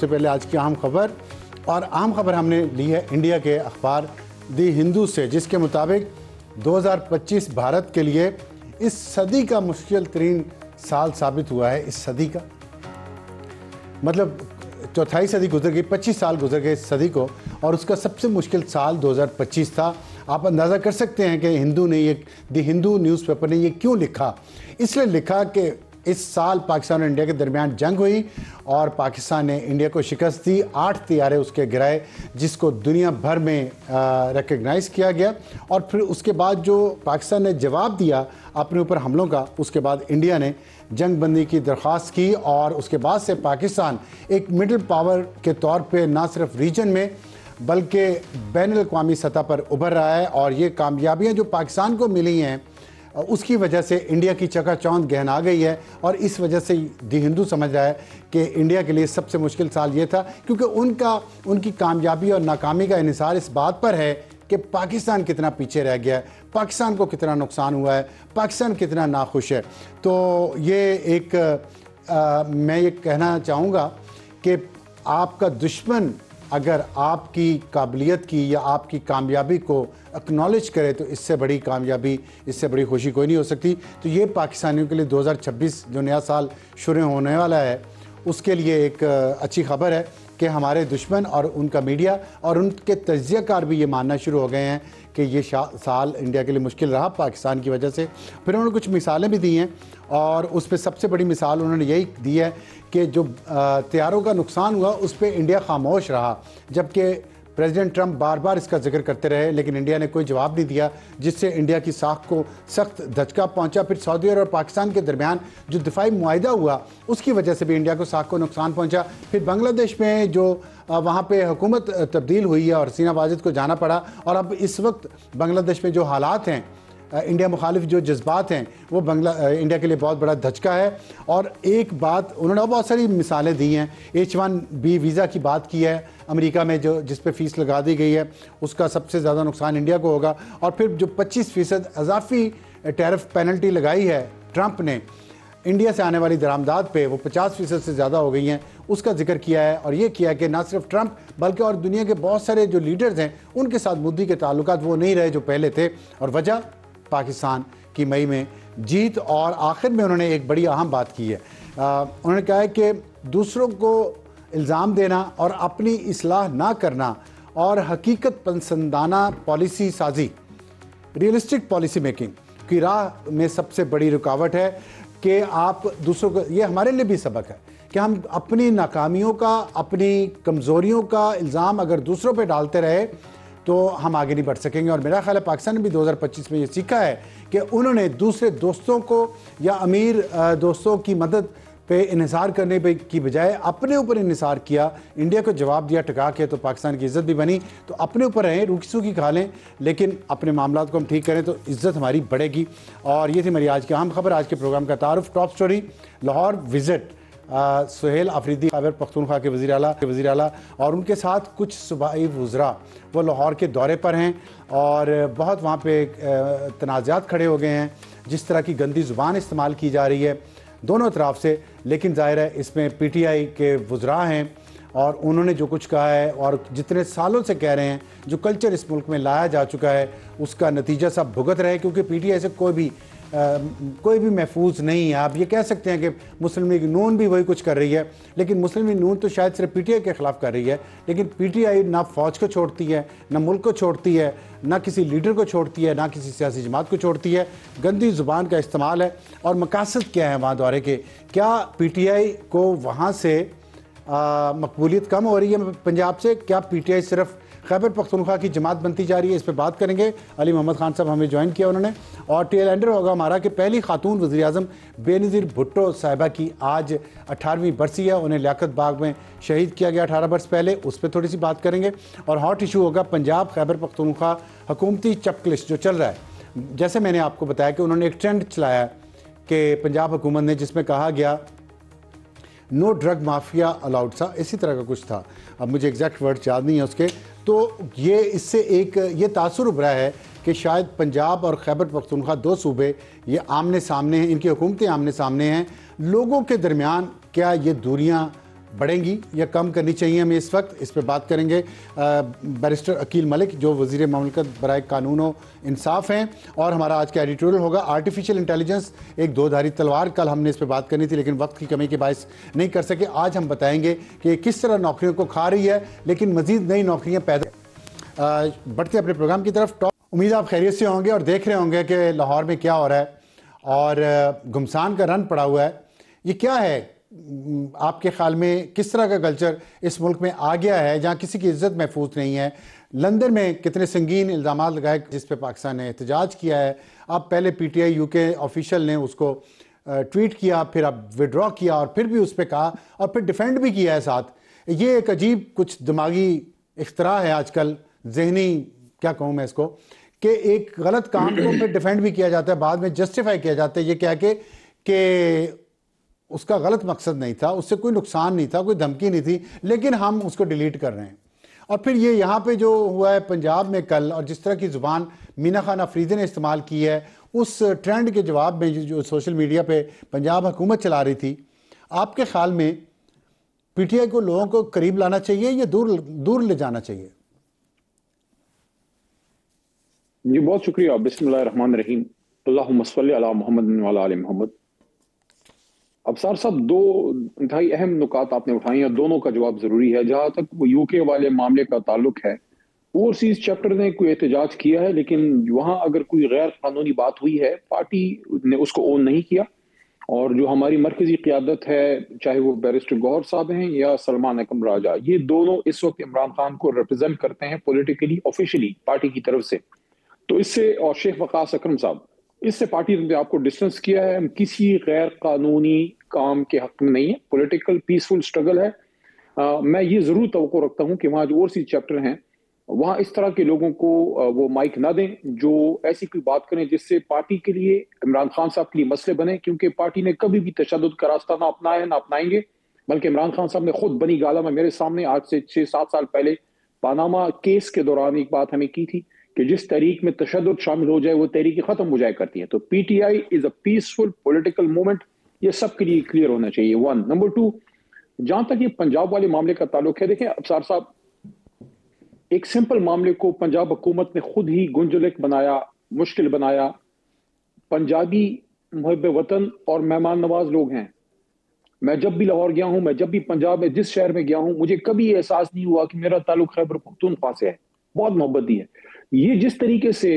سے پہلے آج کی اہم خبر، اور اہم خبر ہم نے لی ہے انڈیا کے اخبار دی ہندو سے، جس کے مطابق 2025 بھارت کے لیے اس صدی کا مشکل ترین سال ثابت ہوا ہے۔ اس صدی کا مطلب چوتھائی صدی گزر گئی، 25 سال گزر گئے اس صدی کو، اور اس کا سب سے مشکل سال 2025 تھا۔ آپ اندازہ کر سکتے ہیں کہ دی ہندو نیوز پیپر نے یہ کیوں لکھا۔ اس لیے لکھا کہ اس سال پاکستان اور انڈیا کے درمیان جنگ ہوئی اور پاکستان نے انڈیا کو شکست دی، 8 طیارے اس کے گرائے، جس کو دنیا بھر میں ریکگنائز کیا گیا، اور پھر اس کے بعد جو پاکستان نے جواب دیا اپنے اوپر حملوں کا، اس کے بعد انڈیا نے جنگ بندی کی درخواست کی، اور اس کے بعد سے پاکستان ایک مڈل پاور کے طور پہ نہ صرف ریجن میں بلکہ بین الاقوامی سطح پر ابھر رہا ہے۔ اور یہ کامیابیاں جو پاکستان کو ملی ہیں اس کی وجہ سے انڈیا کی چکا چوند گہنا گئی ہے، اور اس وجہ سے دی ہندو سمجھ رہا ہے کہ انڈیا کے لیے سب سے مشکل سال یہ تھا، کیونکہ ان کی کامیابی اور ناکامی کا انحصار اس بات پر ہے کہ پاکستان کتنا پیچھے رہ گیا ہے، پاکستان کو کتنا نقصان ہوا ہے، پاکستان کتنا ناخوش ہے۔ تو یہ میں یہ کہنا چاہوں گا کہ آپ کا دشمن اگر آپ کی قابلیت کی یا آپ کی کامیابی کو اکنالج کرے تو اس سے بڑی کامیابی، اس سے بڑی خوشی کوئی نہیں ہو سکتی۔ تو یہ پاکستانیوں کے لیے 2026 جو نیا سال شروع ہونے والا ہے اس کے لیے ایک اچھی خبر ہے کہ ہمارے دشمن اور ان کا میڈیا اور ان کے تجزیہ کار بھی یہ ماننا شروع ہو گئے ہیں کہ یہ سال انڈیا کے لیے مشکل رہا پاکستان کی وجہ سے۔ پھر انہوں نے کچھ مثالیں بھی دی ہیں، اور اس پہ سب سے بڑی مثال انہوں نے یہی دی ہے کہ جو طیاروں کا نقصان ہوا اس پہ انڈیا خاموش رہا، جبکہ پریزیڈنٹ ٹرمپ بار بار اس کا ذکر کرتے رہے لیکن انڈیا نے کوئی جواب نہیں دیا، جس سے انڈیا کی ساکھ کو سخت دھچکا پہنچا۔ پھر سعودی عرب اور پاکستان کے درمیان جو دفاعی معاہدہ ہوا اس کی وجہ سے بھی انڈیا کو ساکھ کو نقصان پہنچا۔ پھر بنگلہ دیش میں جو وہاں پہ حکومت تبدیل ہوئی ہے اور حسینہ واجد کو جانا پڑا، اور اب اس وقت بنگلہ دیش میں جو حالات ہیں، انڈیا مخالف جو جذبات ہیں، وہ انڈیا کے لیے بہت بڑا دھچکا ہے۔ اور ایک بات انہوں نے بہت ساری مثالیں دی ہیں، H1B ویزا کی بات کی ہے امریکہ میں، جس پہ فیس لگا دی گئی ہے، اس کا سب سے زیادہ نقصان انڈیا کو ہوگا۔ اور پھر جو 25% اضافی ٹیرف پینلٹی لگائی ہے ٹرمپ نے انڈیا سے آنے والی درآمدات پہ، وہ 50% سے زیادہ ہو گئی ہیں، اس کا ذکر کیا ہے، اور یہ کیا کہ نہ صرف ٹرمپ بلکہ اور دنیا کے بہت سارے جو لیڈرز ہیں ان کے ساتھ مودی کے تعلقات وہ نہیں رہے جو پہلے تھے، اور وجہ پاکستان کی مئی میں جیت۔ اور آخر میں انہوں نے ایک بڑی اہم بات کی ہے، انہوں نے کہا ہے کہ دوسروں کو الزام دینا اور اپنی اصلاح نہ کرنا اور حقیقت پسندانہ پالیسی سازی، ریئلسٹک پالیسی میکنگ کی راہ میں سب سے بڑی رکاوٹ ہے کہ آپ دوسروں کو، یہ ہمارے لیے بھی سبق ہے کہ ہم اپنی ناکامیوں کا، اپنی کمزوریوں کا الزام اگر دوسروں پہ ڈالتے رہے تو ہم آگے نہیں بڑھ سکیں گے۔ اور میرا خیال ہے پاکستان نے بھی 2025 میں یہ سیکھا ہے کہ انہوں نے دوسرے دوستوں کو یا امیر دوستوں کی مدد پہ انحصار کرنے کی بجائے اپنے اوپر انحصار کیا، انڈیا کو جواب دیا ٹکا کے، تو پاکستان کی عزت بھی بنی۔ تو اپنے اوپر رہیں، روکھی سوکھی کھا لیں، لیکن اپنے معاملات کو ہم ٹھیک کریں تو عزت ہماری بڑھے گی۔ اور یہ تھی میری آج کی اہم خبر۔ آج کے پروگرام کا تعارف، top story, Lahore visit, Sohail Afridi Khyber Pakhtunkhwa کے وزیر اعلیٰ اور ان کے ساتھ کچھ صوبائی وزراء وہ لاہور کے دورے پر ہیں، اور بہت وہاں پہ تنازعات کھڑے ہو گئے ہیں، جس طرح کی گندی زبان استعمال کی جا رہی ہے دونوں اطراف سے، لیکن ظاہر ہے اس میں پی ٹی آئی کے وزراء ہیں، اور انہوں نے جو کچھ کہا ہے اور جتنے سالوں سے کہہ رہے ہیں، جو کلچر اس ملک میں لایا جا چکا ہے، اس کا نتیجہ سب بھگت رہے، کیونکہ پی ٹی آئی سے کوئی بھی محفوظ نہیں ہے۔ آپ یہ کہہ سکتے ہیں کہ مسلم لیگ نون بھی وہی کچھ کر رہی ہے، لیکن مسلم لیگ نون تو شاید صرف پی ٹی آئی کے خلاف کر رہی ہے، لیکن پی ٹی آئی نہ فوج کو چھوڑتی ہے، نہ ملک کو چھوڑتی ہے، نہ کسی لیڈر کو چھوڑتی ہے، نہ کسی سیاسی جماعت کو چھوڑتی ہے۔ گندی زبان کا استعمال ہے، اور مقاصد کیا ہے وہاں دورے کے؟ کیا پی ٹی آئی کو وہاں سے مقبولیت کم ہو رہی ہے پنجاب سے؟ کیا پی ٹی آئی صرف خیبر پختونخوا کی جماعت بنتی جا رہی ہے؟ اس پہ بات کریں گے۔ علی محمد خان صاحب ہمیں جوائن کیا انہوں نے، اور ٹیل اینڈر ہوگا ہمارا کہ پہلی خاتون وزیر اعظم بے نظیر بھٹو صاحبہ کی آج 18ویں برسی ہے، انہیں لیاقت باغ میں شہید کیا گیا 18 برس پہلے، اس پہ تھوڑی سی بات کریں گے۔ اور ہاٹ ایشو ہوگا پنجاب خیبر پختونخوا حکومتی چیک لسٹ جو چل رہا ہے۔ جیسے میں نے آپ کو بتایا کہ انہوں نے ایک ٹرینڈ چلایا کہ پنجاب حکومت نے، جس میں کہا گیا نو ڈرگ مافیا الاؤڈ سا، اسی طرح کا کچھ تھا، اب مجھے ایگزیکٹ ورڈ یاد نہیں ہے اس کے، تو یہ اس سے ایک یہ تاثر ابھرا ہے کہ شاید پنجاب اور خیبر پختونخوا دو صوبے یہ آمنے سامنے ہیں، ان کی حکومتیں آمنے سامنے ہیں، لوگوں کے درمیان کیا یہ دوریاں بڑھیں گی یا کم کرنی چاہیے ہمیں اس وقت؟ اس پہ بات کریں گے بیرسٹر عقیل ملک جو وزیر مملکت برائے قانون و انصاف ہیں، اور ہمارا آج کا ایڈیٹوریل ہوگا آرٹیفیشل انٹیلیجنس ایک دو دھاری تلوار۔ کل ہم نے اس پہ بات کرنی تھی لیکن وقت کی کمی کے باعث نہیں کر سکے۔ آج ہم بتائیں گے کہ کس طرح نوکریوں کو کھا رہی ہے لیکن مزید نئی نوکریاں پیدا۔ بڑھتے اپنے پروگرام کی طرف۔ امید آپ خیریت سے ہوں گے اور دیکھ رہے ہوں گے کہ لاہور میں کیا ہو رہا ہے اور گھمسان کا رن پڑا ہوا ہے۔ یہ کیا ہے آپ کے خیال میں؟ کس طرح کا کلچر اس ملک میں آ گیا ہے جہاں کسی کی عزت محفوظ نہیں ہے؟ لندن میں کتنے سنگین الزامات لگائے جس پہ پاکستان نے احتجاج کیا ہے۔ اب پہلے پی ٹی آئی یو کے آفیشل نے اس کو ٹویٹ کیا، پھر اب وڈرا کیا اور پھر بھی اس پہ کہا اور پھر ڈیفینڈ بھی کیا ہے ساتھ۔ یہ ایک عجیب کچھ دماغی اختراع ہے آج کل، ذہنی کیا کہوں میں اس کو، کہ ایک غلط کام کو پھر ڈیفینڈ بھی کیا جاتا ہے، بعد میں جسٹیفائی کیا جاتا ہے یہ کہہ کے کہ اس کا غلط مقصد نہیں تھا، اس سے کوئی نقصان نہیں تھا، کوئی دھمکی نہیں تھی، لیکن ہم اس کو ڈیلیٹ کر رہے ہیں۔ اور پھر یہ یہاں پہ جو ہوا ہے پنجاب میں کل، اور جس طرح کی زبان مینا خان افریدی نے استعمال کی ہے اس ٹرینڈ کے جواب میں جو سوشل میڈیا پہ پنجاب حکومت چلا رہی تھی، آپ کے خیال میں پی ٹی آئی کو لوگوں کو قریب لانا چاہیے یا دور لے جانا چاہیے؟ جی بہت شکریہ۔ بسم اللہ الرحمن الرحیم، اللہم صلی علی محمد وعلی آل محمد۔ ابصار صاحب، دو انتہائی اہم نکات آپ نے اٹھائی ہیں، دونوں کا جواب ضروری ہے۔ جہاں تک وہ یو کے والے معاملے کا تعلق ہے، اوورسیز چیپٹر نے کوئی احتجاج کیا ہے لیکن وہاں اگر کوئی غیر قانونی بات ہوئی ہے پارٹی نے اس کو اون نہیں کیا، اور جو ہماری مرکزی قیادت ہے چاہے وہ بیرسٹر گوہر صاحب ہیں یا سلمان اکرم راجہ، یہ دونوں اس وقت عمران خان کو ریپرزینٹ کرتے ہیں پولیٹیکلی آفیشلی پارٹی کی طرف سے۔ تو اس سے، اور شیخ وقاص اکرم صاحب، اس سے پارٹی نے آپ کو ڈسٹنس کیا ہے۔ ہم کسی غیر قانونی کام کے حق میں نہیں ہے، پولیٹیکل پیسفل سٹرگل ہے۔ میں یہ ضرور توقع رکھتا ہوں کہ وہاں جو اوورسیز چیپٹر ہیں وہاں اس طرح کے لوگوں کو وہ مائک نہ دیں جو ایسی کوئی بات کریں جس سے پارٹی کے لیے، عمران خان صاحب کے لیے مسئلے بنے، کیونکہ پارٹی نے کبھی بھی تشدد کا راستہ نہ اپنایا نہ اپنائیں گے، بلکہ عمران خان صاحب نے خود بنی گالہ میں میرے سامنے آج سے 6-7 سال پہلے پاناما کیس کے دوران ایک بات ہمیں کی تھی کہ جس تحریک میں تشدد شامل ہو جائے وہ تحریک ختم ہو جائے کرتی ہیں۔ تو P T I is a peaceful political movement, یہ سب کے لیے کلیئر ہونا چاہیے۔ 1 نمبر 2، جہاں تک یہ پنجاب والے معاملے کا تعلق ہے، دیکھیں ابصار صاحب، ایک سمپل معاملے کو پنجاب حکومت نے خود ہی گنجلک بنایا، مشکل بنایا۔ پنجابی محب وطن اور مہمان نواز لوگ ہیں۔ میں جب بھی لاہور گیا ہوں، میں جب بھی پنجاب میں جس شہر میں گیا ہوں، مجھے کبھی یہ احساس نہیں ہوا کہ میرا تعلق خیبر پختونخوا سے ہے، بہت محبت دی ہے۔ یہ جس طریقے سے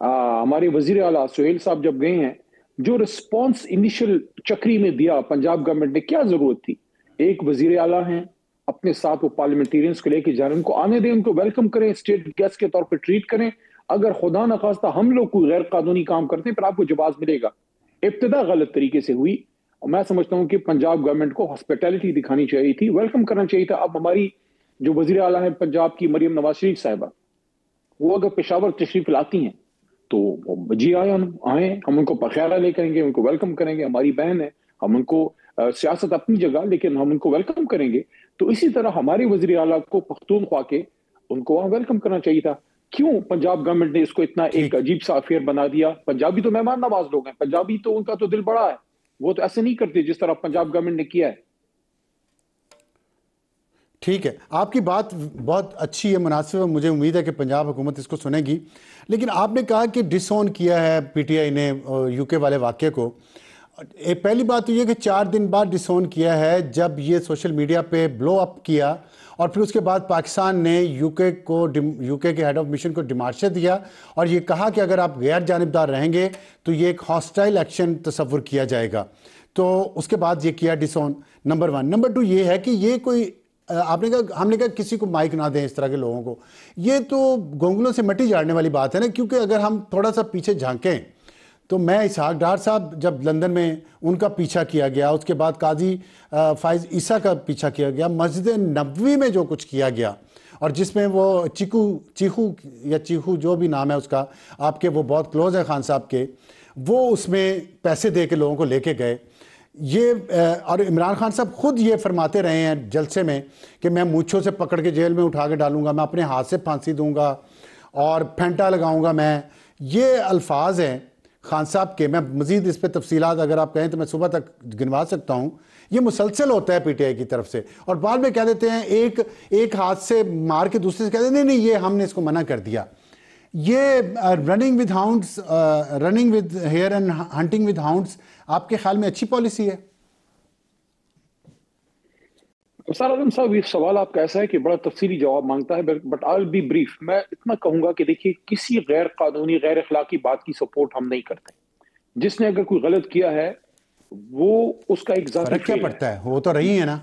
ہمارے وزیر اعلیٰ سہیل صاحب جب گئے ہیں، جو رسپانس انیشل چکری میں دیا پنجاب گورنمنٹ نے، کیا ضرورت تھی؟ ایک وزیر اعلیٰ ہیں، اپنے ساتھ وہ پارلیمنٹیرینز کو لے کے جائیں، ان کو آنے دیں، ان کو ویلکم کریں، اسٹیٹ گیسٹ کے طور پہ ٹریٹ کریں۔ اگر خدا نخواستہ ہم لوگ کوئی غیر قانونی کام کرتے ہیں پھر آپ کو جواز ملے گا۔ ابتدا غلط طریقے سے ہوئی، اور میں سمجھتا ہوں کہ پنجاب گورنمنٹ کو ہاسپٹیلٹی دکھانی چاہیے تھی، ویلکم کرنا چاہیے تھا۔ اب ہماری جو وزیر اعلیٰ ہیں پنجاب کی، مریم نواز شریف صاحبہ، وہ اگر پشاور تشریف لاتی ہیں تو جی آئیں، ہم ان کو بخیرہ لے کریں گے، ان کو ویلکم کریں گے، ہماری بہن ہے، ہم ان کو سیاست اپنی جگہ لیکن ہم ان کو ویلکم کریں گے۔ تو اسی طرح ہمارے وزیر اعلیٰ کو پختونخوا کے ان کو وہاں ویلکم کرنا چاہیے تھا۔ کیوں پنجاب گورنمنٹ نے اس کو اتنا ایک عجیب سا افیئر بنا دیا؟ پنجابی تو مہمان نواز لوگ ہیں، پنجابی تو ان کا تو دل بڑا ہے، وہ تو ایسے نہیں کرتے جس طرح پنجاب گورنمنٹ نے کیا ہے۔ ٹھیک ہے، آپ کی بات بہت اچھی ہے، مناسب ہے، مجھے امید ہے کہ پنجاب حکومت اس کو سنے گی۔ لیکن آپ نے کہا کہ ڈس اون کیا ہے پی ٹی آئی نے یو کے والے واقعے کو۔ پہلی بات تو یہ کہ 4 دن بعد ڈس اون کیا ہے جب یہ سوشل میڈیا پہ بلو اپ کیا، اور پھر اس کے بعد پاکستان نے یو کے ہیڈ آف مشن کو ڈیمارشر دیا اور یہ کہا کہ اگر آپ غیر جانبدار رہیں گے تو یہ ایک ہاسٹائل ایکشن تصور کیا جائے گا۔ تو اس کے بعد یہ کیا ڈس اون، نمبر 1۔ نمبر 2 یہ ہے کہ یہ کوئی، آپ نے کہا، ہم نے کہا کسی کو مائک نہ دیں اس طرح کے لوگوں کو، یہ تو گونگلوں سے مٹی جاڑنے والی بات ہے نا، کیونکہ اگر ہم تھوڑا سا پیچھے جھانکیں تو میں اسحاق ڈار صاحب جب لندن میں ان کا پیچھا کیا گیا، اس کے بعد قاضی فائز عیسیٰ کا پیچھا کیا گیا، مسجد نبوی میں جو کچھ کیا گیا، اور جس میں وہ چیخو جو بھی نام ہے اس کا، آپ کے وہ بہت کلوز ہے خان صاحب کے، وہ اس میں پیسے دے کے لوگوں کو لے کے گئے، یہ اور عمران خان صاحب خود یہ فرماتے رہے ہیں جلسے میں کہ میں مونچھوں سے پکڑ کے جیل میں اٹھا کے ڈالوں گا، میں اپنے ہاتھ سے پھانسی دوں گا اور پھینٹا لگاؤں گا میں، یہ الفاظ ہیں خان صاحب کے۔ میں مزید اس پہ تفصیلات اگر آپ کہیں تو میں صبح تک گنوا سکتا ہوں، یہ مسلسل ہوتا ہے پی ٹی آئی کی طرف سے، اور بعد میں کہہ دیتے ہیں ایک ہاتھ سے مار کے دوسرے سے کہہ دیتے ہیں نہیں یہ ہم نے اس کو منع کر دیا. یہ running with hounds, running with hare and hunting with hounds آپ کے خیال میں اچھی پالیسی ہے؟ افسر اعظم صاحب، یہ سوال آپ کا ایسا ہے کہ بڑا تفصیلی جواب مانگتا ہے، but I will be brief. میں اتنا کہوں گا کہ دیکھیے، کسی غیر قانونی غیر اخلاقی بات کی سپورٹ ہم نہیں کرتے. جس نے اگر کوئی غلط کیا ہے وہ اس کا ایک ذاتی فرق کیا فیل ہے. پڑتا ہے، وہ تو رہی ہے نا.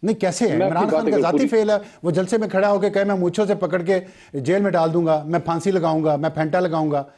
نہیں کیسے ہے؟ میں اپنی عمران بات خان کا اگر ذاتی پوری فیل ہے، وہ جلسے میں کھڑا ہو کے کہے میں مونچھوں سے پکڑ کے جیل میں ڈال دوں گا، میں پھانسی لگاؤں گا، میں پھینٹا لگاؤں گا.